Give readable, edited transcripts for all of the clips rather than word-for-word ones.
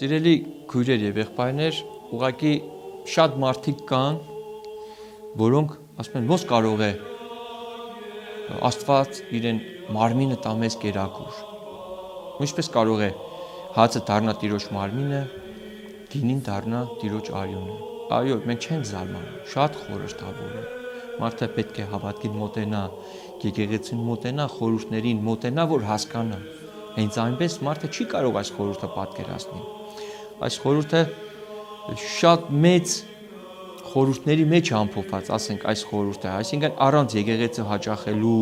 Սիրելի քույրեր եւ եղբայրներ, ուղղակի շատ մարդիկ կան, որոնք ասում են ո՞ս կարող է Աստված իրեն մարմինը տա մեզ կերակուր։ Ինչպես կարող է հացը դառնա Տիրոջ մարմինը, գինին դառնա Տիրոջ արյունը։ Այո, մենք չենք զարմանում, շատ խորհրդավոր է։ Մարդը պետք է հավատքին մոտենա, եկեղեցին մոտենա, խորհուրդներին մոտենա, որ հասկանա։ Հենց այնպես մարդը չի կարող այս խորհուրդը պատկերացնել։ Այս խորհուրդը շատ մեծ խորհուրդների մեջ ամփոփված, ասենք այս խորհուրդը, այսինքն առանց եկեղեցը հաճախելու,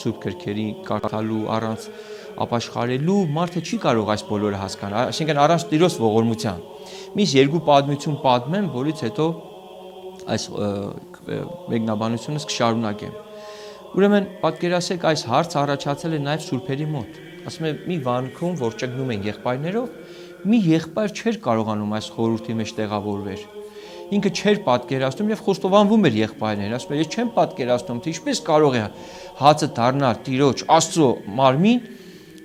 սուրբ գրքերի կարդալու, առանց ապաշխարելու մարդը չի կարող այս բոլորը հասկանալ, այսինքն առանց Տիրոջ ողորմության։ Միս երկու պատմություն պատմեմ, որից հետո այս մեկնաբանությունս կշարունակեմ։ Ուրեմն պատկերացեք, այս հարցը առաջացել է նաև սուրբերի մոտ։ Ասում եմ, մի վանքում, որ ճգնում են եղբայրներով, մի եղբայր չէր կարողանում այս խորհրդի մեջ տեղավորվել։ Ինքը չէր պատկերացնում եւ խոստովանվում էր եղբայրներ, ասում էր, ես չեմ պատկերացնում, թե ինչպես կարող է հացը դառնալ Տիրոջ Աստծո մարմին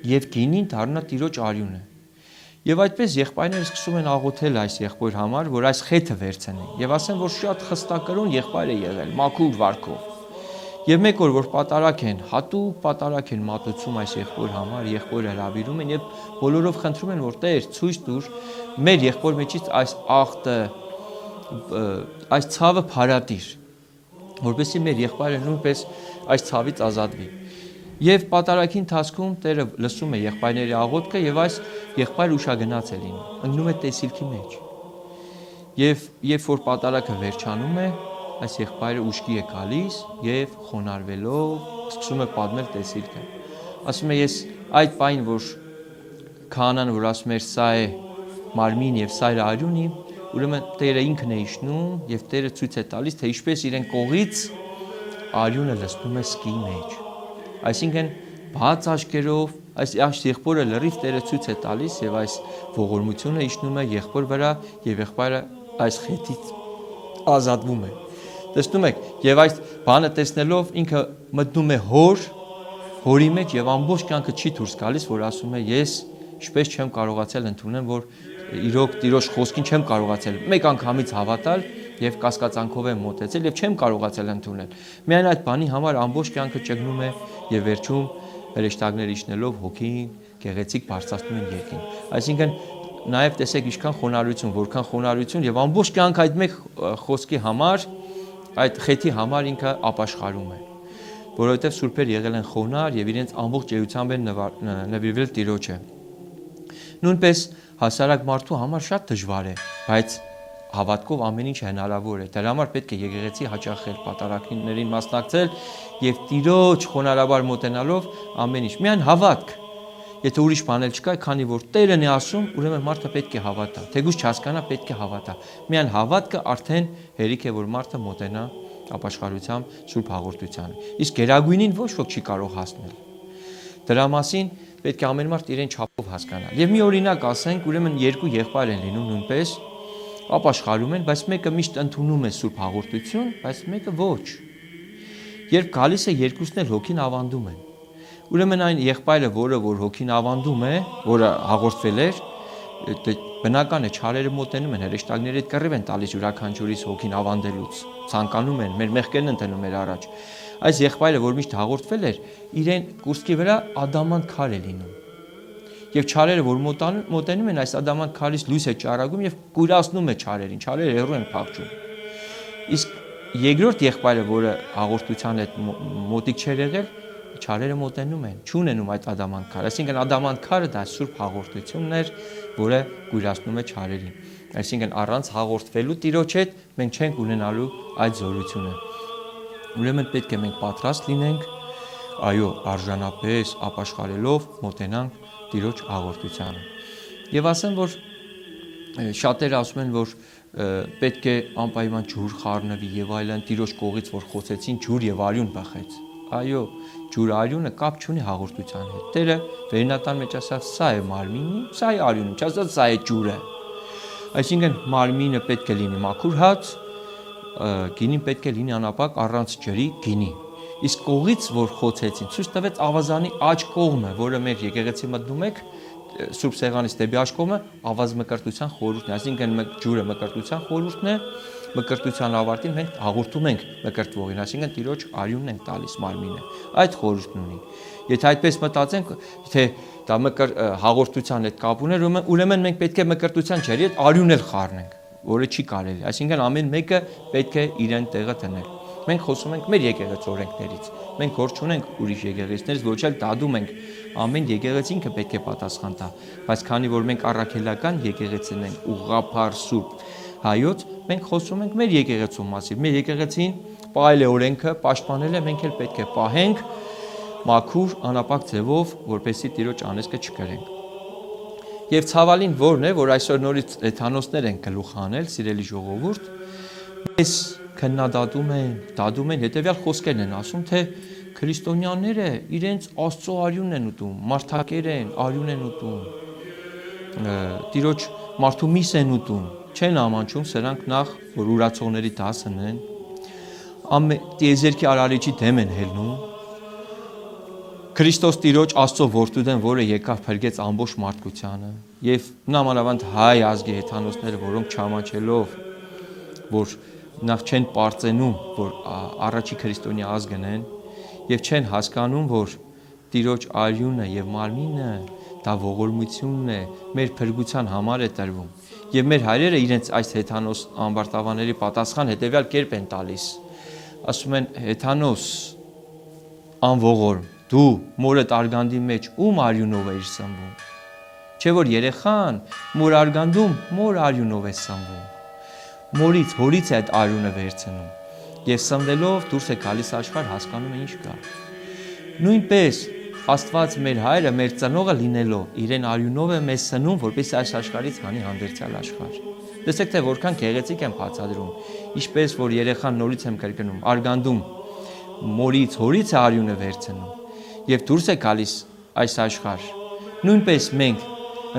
եւ գինին դառնա Տիրոջ արյունը։ Եվ այդպես եղբայրները սկսում են աղոթել այս եղբոր համար, որ այս խեթը վերցնեն։ Եվ ասեն, որ շատ խստակրոն եղբայր է եղել, մաքուր վարքով։ Եվ մեկ օր որ պատարակ են, հատուկ պատարակ են մատուցում այս եղբոր համար, եղբորը հրավիրում են եւ բոլորով խնդրում են, որ Տեր ցույց տուր մեր եղբոր մեջից այս աղտը, այս ցավը փարատիր, որովհետեւ մեր եղբայրը նույնպես այս ցավից ազատվի։ Եվ պատարակի ընթացքում Տերը լսում է եղբայրների աղոթքը եւ այս եղբայրը ուշագնաց է լինում, ընկնում է տեսիլքի մեջ։ Եվ երբ որ պատարակը վերջանում է, այս եղբայրը ուշքի է գալիս եւ խոնարհվելով սկսում է պատմել տեսիլքը։ Ասում է, ես այդ պայն, որ քահանան, որ ասում էր սա է մարմին եւ սա է արյունի, ուրեմն Տերը ինքն է իշնում եւ Տերը ցույց է տալիս, թե ինչպես իրեն կողից արյունը լցնում է սկի մեջ։ Այսինքն բաց աչքերով այս եղբորը լրիվ Տերը ցույց է տալիս եւ այս ողորմությունը իշնում է եղբոր վրա եւ եղբայրը այս խեթից ազատվում է։ Տեսնում եք, եւ այս բանը տեսնելով ինքը մտնում է հորի մեջ եւ ամբողջ կյանքը չի դուրս գալիս, որ ասում է ես ինչպես չեմ կարողացել ընդունել, որ իրոք Տիրոջ խոսքին չեմ կարողացել մեկ անգամից հավատալ եւ կասկածանքով եմ մոտեցել եւ չեմ կարողացել ընդունել։ Միայն այդ բանի համար ամբողջ կյանքը ճգնում է եւ վերջում հրեշտակներ իջնելով հոգին գեղեցիկ բարձրացնում են երկին։ Այսինքն նաեւ տեսեք ինչքան խոնարհություն, որքան խոնարհություն եւ ամբողջ կյանքը այդ մեկ խոսքի համար, այդ խեթի համար ինքը ապաշխարում է, որովհետեւ սուրբեր եղել են խոնարհ եւ իրենց ամբողջ էությամբ են նվիրվել Տիրոջը։ Նույնպես հասարակ մարդու համար շատ դժվար է, բայց հավատքով ամեն ինչ հնարավոր է։ Դրա համար պետք է եկեղեցի հաճախել, պատարակներին մասնակցել եւ Տիրոջ խոնարհաբար մոտենալով ամեն ինչ։ Միայն հավատք։ Եթե ուրիշ բան էլ չկա, քանի որ Տերն է ասում, ուրեմն մարդը պետք է հավատա։ Թեկուզ չհասկանա, պետք է հավատա։ Միայն հավատքը արդեն հերիք է, որ մարդը մոտենա ապաշխարությամբ Սուրբ հաղորդությանը։ Իսկ գերագույնին ոչ ոք չի կարող հասնել։ Դրա մասին պետք է ամեն մարդ իրեն չափով հասկանա։ Եվ մի օրինակ ասենք, ուրեմն երկու եղբայր են լինում նույնպես, ապաշխարում են, բայց մեկը միշտ ընդունում է Սուրբ հաղորդություն, բայց մեկը ոչ։ Երբ գալիս է երկուսն էլ հոգին ավանդում են։ Ուրեմն այն եղբայրը, որ հոգին ավանդում է, որը հաղորդվել էր, բնական է, չարերը մոտենում են, հրեշտակների հետ կռիվ են տալիս յուրաքանչյուրիս հոգին ավանդելուց, ցանկանում են, մեր մեղքերն են տնում մեր առաջ։ Այս եղբայրը, որ միշտ հաղորդվել էր, իրեն կուրծքի վրա ադամանտ քար է լինում։ Եվ չարերը, որ մոտենում են, այս ադամանտ քարից լույս է ճառագում եւ կուրացնում է չարերին, չարերը հեռու են փախչում։ Իսկ երկրորդ եղբայրը, որը հաղորդության հետ մոտիկ չէր եղել, չարերը մոտենում են, չունենում այդ ադամանտ քարը։ Այսինքն ադամանտ քարը դա Սուրբ հաղորդությունն էր, որը կուրացնում է չարերին։ Այսինքն առանց հաղորդվելու Տիրոջ հետ մենք չենք ունենալու այդ զորությունը։ Ուրեմն պետք է մենք պատրաստ լինենք, այո, արժանապես ապաշխարելով մոտենանք Տիրոջ հաղորդությանը։ Եվ ասեմ, որ շատերը ասում են, որ պետք է անպայման ջուր խառնվի եւ այլն, Տիրոջ կողից որ խոսեցին ջուր եւ արյուն բխեց։ Այո, ջուր արյունը կապ չունի հաղորդության հետ։ Տերը վերնատան մեջ ասավ, սա է մարմինը, սա է արյունը, չասած սա է ջուրը։ Այսինքն մարմինը պետք է լինի մաքուր հաց, գինին պետք է լինի անապակ առանց ջրի գինի։ Իսկ կողից որ խոցեցին, ցույց տվեց ավազանի աջ կողմը, որը մեր եկեղեցի մտնում եք, Սուրբ Սեղանից դեպի աշխոմը ավազ մկրտության խորհուրդն է, այսինքն ջուրը մկրտության խորհուրդն է, մկրտության ավարտին մենք հաղորդում ենք մկրտվողին, այսինքն Տիրոջ արյունն ենք տալիս մարմինը, այդ խորհուրդն ունի։ Եթե այդպես մտածենք, թե դա հաղորդության հետ կապ ուներ, ուրեմն մենք պետք է մկրտության ջրի հետ արյուն էլ խառնենք, որը չի կարելի, այսինքն ամեն մեկը պետք է իրեն տեղը դնել։ Մենք խոսում ենք մեր եկեղեցու օրենքներից, մենք գործ չունենք ուրիշ եկեղեցիներից, ոչ էլ դադում ենք, ամեն եկեղեցի ինքը պետք է պատասխան տա, բայց քանի որ մենք առաքելական եկեղեցին ենք, ուղղափառ սուրբ հայոց, մենք խոսում ենք մեր եկեղեցու մասին, մեր եկեղեցին պահել է օրենքը, պաշտպանել է, մենք էլ պետք է պահենք մաքուր անապակ ձևով, որպեսզի Տիրոջ անեծքը չկրենք։ Եվ ցավալին որն է, որ այսօր նորից հեթանոսներ են գլուխ հանել, սիրելի ժողովուրդ, մեզ քննադատում են, հետևյալ խոսքերն են ասում, թե քրիստոնյաները իրենց Աստծո արյունն են ուտում, մարդակեր են, արյուն են ուտում, Տիրոջ մարդու միս են ուտում, չեն ամանչում սրանք նախ, որ ուրացողների դասն են, տիեզերքի արարիչի դեմ են հելնում, Քրիստոս Տիրոջ Աստծո որդու դեմ, որը եկավ փրկեց ամբողջ մարդկությանը, եւ նամանավանդ հայ ազգի հեթանոսները, որոնք չամանչելով, որ նախ չեն պարծենում, որ առաջի քրիստոնյա ազգն են, եւ չեն հասկանում, որ Տիրոջ արյունը եւ մարմինը դա ողորմությունն է, մեր փրկության համար է տրվում, եւ մեր հայրերը իրենց այս հեթանոս ամբարտավանների պատասխան հետեւյալ կերպ են տալիս, ասում են հեթանոս անողորմ դու մորդ արգանդի մեջ ում արյունով էիր սնվում, չէ որ երեխան մոր արգանդում մոր արյունով է սնվում, մորից հորից է այդ արյունը վերցնում եւ սնվելով դուրս է գալիս աշխարհ, հասկանում է ինչ կա։ Նույնպես Աստված մեր հայրը մեր ծնողը լինելով իրեն արյունով է մեզ սնում, որպեսզի այս աշխարհից հանի հանդերձյալ աշխարհ։ Տեսեք թե որքան գեղեցիկ եմ բացատրում, ինչպես որ երեխան նորից եմ կրկնում, արգանդում մորից հորից է արյունը վերցնում եւ դուրս է գալիս այս աշխարհ։ Նույնպես մենք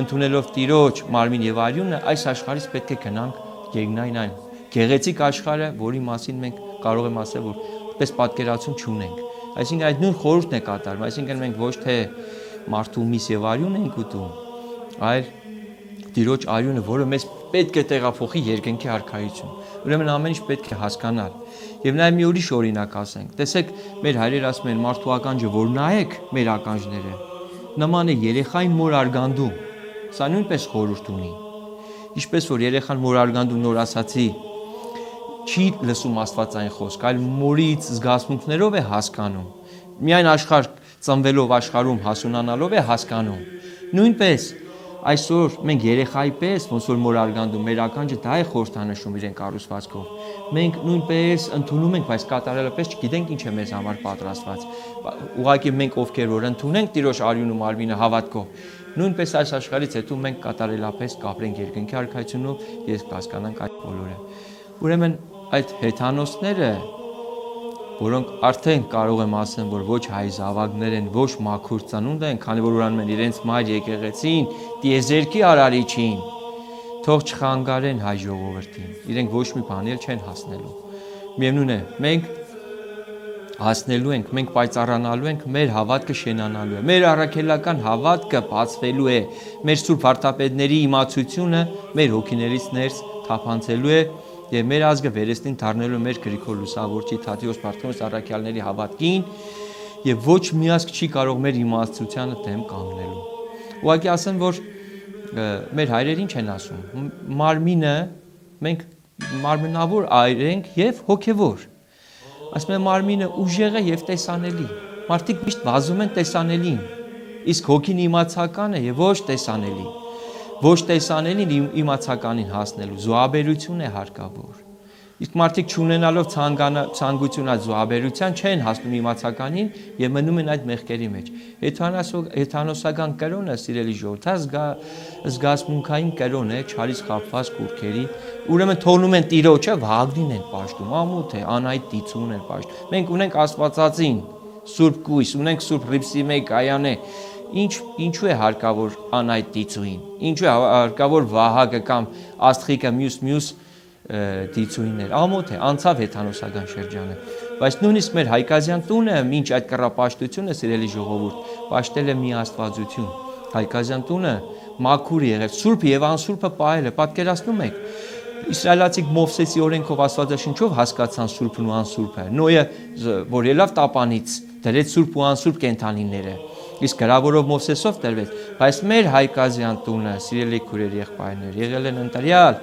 ընդունելով Տիրոջ մարմին եւ արյունը այս աշխարհից պետք է գնանք գետնային այն գեղեցիկ աշխարհը, որի մասին մենք կարող եմ ասել, որ պես պատկերացում չունենք։ Այսինքն այդ նույն խորհուրդն է կատարվում, այսինքն մենք ոչ թե մարդու միս եւ արյուն ենք ուտում, այլ Տիրոջ արյունը, որը մեզ պետք է տեղափոխի երկնքի արքայություն։ Ուրեմն ամեն ինչ պետք է հասկանալ։ Եվ նաև մի ուրիշ օրինակ ասենք։ Տեսեք, մեր հայրերը ասում են մարդու ականջը, որ նայեք մեր ականջները, նման է երեխային մոր արգանդում։ Սա նույնպես խորհուրդ ունի։ Ինչպես որ երեխան մոր արգանդում նոր ասացի չի լսում Աստվածային խոսք, այլ մորից զգացմունքներով է հասկանում։ Միայն աշխարհ ծնվելով աշխարհում հասունանալով է հասկանում։ Նույնպես այսօր մենք երեխայի պես ոնց որ մոր արգանդում մեր ականջը դա է խորհրդանշում իրեն կառուցվածքով։ Մենք նույնպես ընդունում ենք, բայց կատարելապես չգիտենք ինչ է մեզ համար պատրաստված։ Ուղղակի մենք ովքեր որ ընդունենք Տիրոջ արյունը մարմինը հավատքով, նույնպես այս աշխարհից հետո մենք կատարելապես կապրենք երկնքի արքայությունով եւ կհասկանանք այդ բոլորը։ Ուրեմն այդ հեթանոսները, որոնք արդեն կարող եմ ասեմ, որ ոչ հայ զավակներ են, ոչ մաքուր ծնունդ են, քանի որ ուրանում են իրենց մայր եկեղեցին, տիեզերքի արարիչին, թող չխանգարեն հայ ժողովրդին, իրենք ոչ մի բան էլ չեն հասնելու։ Միևնույն է, մենք հասնելու ենք, մենք պայծառանալու ենք, մեր հավատքը շենանալու է, մեր առաքելական հավատքը բացվելու է, մեր սուրբ վարդապետների իմացությունը մեր հոգիներից ներս թափանցելու է եւ մեր ազգը վերստին դառնելու մեր Գրիգոր Լուսավորչի Թադեոս Բարթոմեոս առաքյալների հավատքին եւ ոչ մի ազգ չի կարող մեր իմաստությանը դեմ կանգնելու։ Ուղղակի ասեմ, որ մեր հայրերին չեն ասում, մարմինը մենք մարմնավոր այր ենք եւ հոգեվոր։ Ասում են մարմինը ուժեղ է եւ տեսանելի։ Մարդիկ միշտ վազում են տեսանելին, իսկ հոգին իմացական է եւ ոչ տեսանելի։ Ոչ տեսանելին իմացականին հասնելու զոհաբերություն է հարկավոր։ Իսկ մարդիկ չունենալով ցանկություն այդ զոհաբերության չեն հասնում իմացականին եւ մնում են այդ մեղքերի մեջ։ Հեթանոսական կրոնը, սիրելի ժողովուրդ, զգացմունքային կրոն է, չարից խաբված կուրքերի, ուրեմն թողնում են Տիրոջը, վաղդին են պաշտում, ամոթ է, անայտ դիցուն են պաշտում։ Մենք ունենք Աստվածածին, Սուրբ Կույս, ունենք Սուրբ Ռիփսիմեի Կայանե, ինչու է հարկավոր անայտ դիցուին, ինչու է հարկավոր Վահագը կամ Աստղիկը մյուս դիցուիններ, ամոթ է, անցավ հեթանոսական շրջանը, բայց նույնիսկ մեր հայկազյան տունը մինչ այդ կռապաշտությունը, սիրելի ժողովուրդ, պաշտել է մի աստվածություն, Հայկազյան տունը մաքուր եղել, սուրբ եւ անսուրբը պահել է, պատկերացնում եք։ Իսրայելացիք Մովսեսի օրենքով Աստվածաշնչով հասկացան սուրբն ու անսուրբը։ Նոյը, որ ելավ տապանից, դրեց սուրբ ու անսուրբ կենդանիները, իսկ գրավորով Մովսեսով տրվեց, բայց մեր հայկազյան տունը, սիրելի քույրեր, եղբայրներ, եղել են ընտրյալ,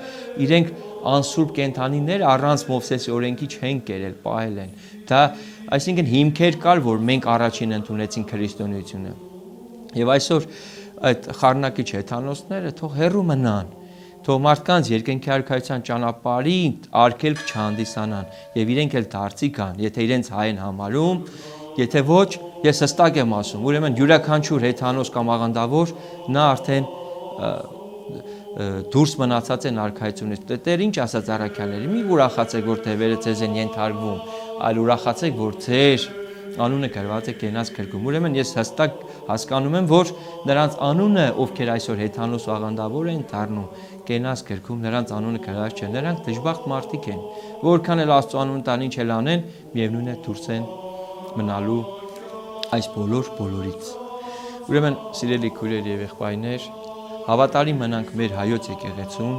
իրենք անսուրբ կենդանիները առանց Մովսեսի օրենքի չեն կերել, պահել են։ Դա, այսինքն հիմքեր կար, որ մենք առաջին ընդունեցին քրիստոնեությունը։ Եվ այսօր այդ խառնակիչ հեթանոսները թող հեռու մնան, թող մարդկանց երկնքի արքայության ճանապարհին արգելք չհանդիսանան եւ իրենք էլ դարձի գան, եթե իրենց հայ են համարում, եթե ոչ, ես հստակ եմ ասում, ուրեմն յուրաքանչյուր հեթանոս կամ աղանդավոր նա արդեն դուրս մնացած են արքայությունից։ Տեր ինչ ասաց առաքյալներին, մի ուրախացեք, որ թևերը ձեզ են ենթարկվում, այլ ուրախացեք, որ ձեր անունը գրված է կենաց գրքում։ Ուրեմն ես հստակ հասկանում եմ, որ նրանց անունը, ովքեր այսօր հեթանոս աղանդավոր են դառնում, կենաց գրքում նրանց անունը գրված չէ։ Նրանք դժբախտ մարդիկ են, որքան էլ Աստծո անունը տան ինչ էլ անեն, միևնույն է դուրս են մնալու այս բոլորից։ Ուրեմն սիրելի քույրեր եւ եղբայրներ, հավատարիմ մնանք մեր հայոց եկեղեցուն,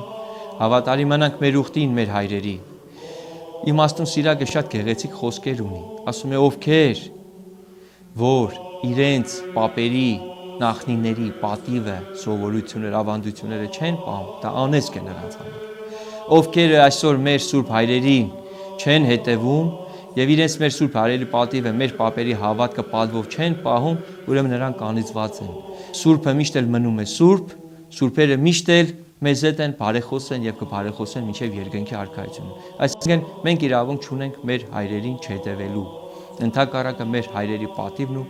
հավատարիմ մնանք մեր ուխտին, մեր հայրերի։ Իմաստուն Սիրակը շատ գեղեցիկ խոսքեր ունի, ասում է ովքեր, որ իրենց պապերի, նախնիների պատիվը, սովորությունները, ավանդությունները չեն պահում, դա անեծք է նրանց համար։ Ովքեր այսօր մեր սուրբ հայրերին չեն հետևում եւ իրենց մեր սուրբ հայրերի պատիվը, մեր պապերի հավատքը պատվով չեն պահում, ուրեմն նրանք անիծված են։ Սուրբը միշտ էլ մնում է սուրբ, սուրբերը միշտ էլ մեզ հետ են, բարեխոս են եւ կբարեխոսեն մինչեւ երկնքի արքայությունը։ Այսինքն մենք իրավունք չունենք մեր հայրերին չհետևելու։ Ընդհակառակը մեր հայրերի պատիվն ու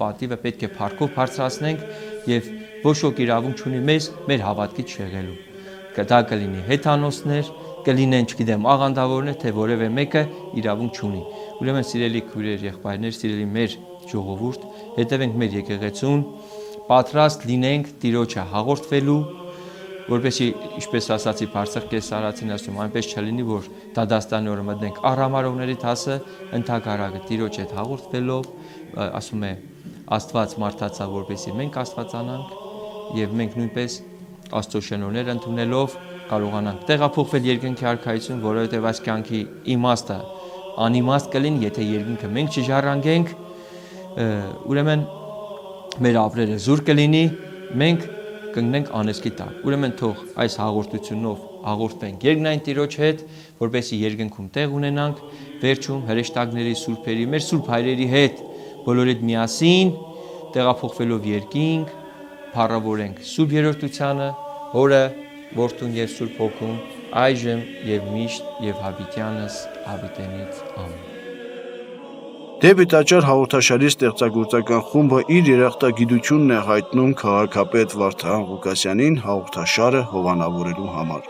պատիվը պետք է փառքով բարձրացնենք եւ ոչ ոք իրավունք չունի մեզ մեր հավատքից շեղելու։ Դա կլինի հեթանոսներ, կլինեն, չգիտեմ, աղանդավորներ, թե որևէ մեկը իրավունք չունի։ Ուրեմն սիրելի քույրեր, եղբայրներ, սիրելի մեր ժողովուրդ, հետևենք մեր եկեղեցուն, պատրաստ լինենք Տիրոջը հաղորդվելու, որպեսզի, ինչպես ասացի, Բարձր Կեսարացին ասում, այնպես չլինի, որ դադաստանի օրը մտնենք առհամարողների դասը, ընդհակառակը Տիրոջ հետ հաղորդվելով, ասում է, Աստված մարդացավ, որպեսզի մենք աստվածանանք, եւ մենք նույնպես Աստծո շնորհներ ընդունելով կարողանանք տեղափոխվել երկնքի արքայություն, որովհետեւ այս կյանքի իմաստը անիմաստ կլինի, եթե երկինքը մենք չժառանգենք, ուրեմն մեր ապրերը զուր կլինի, մենք կընկնենք անեծքի տակ։ Ուրեմն թող այս հաղորդությունով հաղորդվենք երկնային Տիրոջ հետ, որպեսզի երկնքում տեղ ունենանք, վերջում հրեշտակների, սուրբերի, մեր սուրբ հայրերի հետ բոլորիդ միասին տեղափոխվելով երկինք, փառավորենք Սուրբ Երրորդությանը, Հորը, Որդուն եւ Սուրբ Հոգուն, այժմ եւ միշտ եւ հավիտյանս հավիտենից ամեն։ Դեպի տաճար հաղորդաշարի ստեղծագործական խումբը իր երախտագիտությունն է հայտնում քաղաքապետ Վարդան Ղուկասյանին հաղորդաշարը հովանավորելու համար։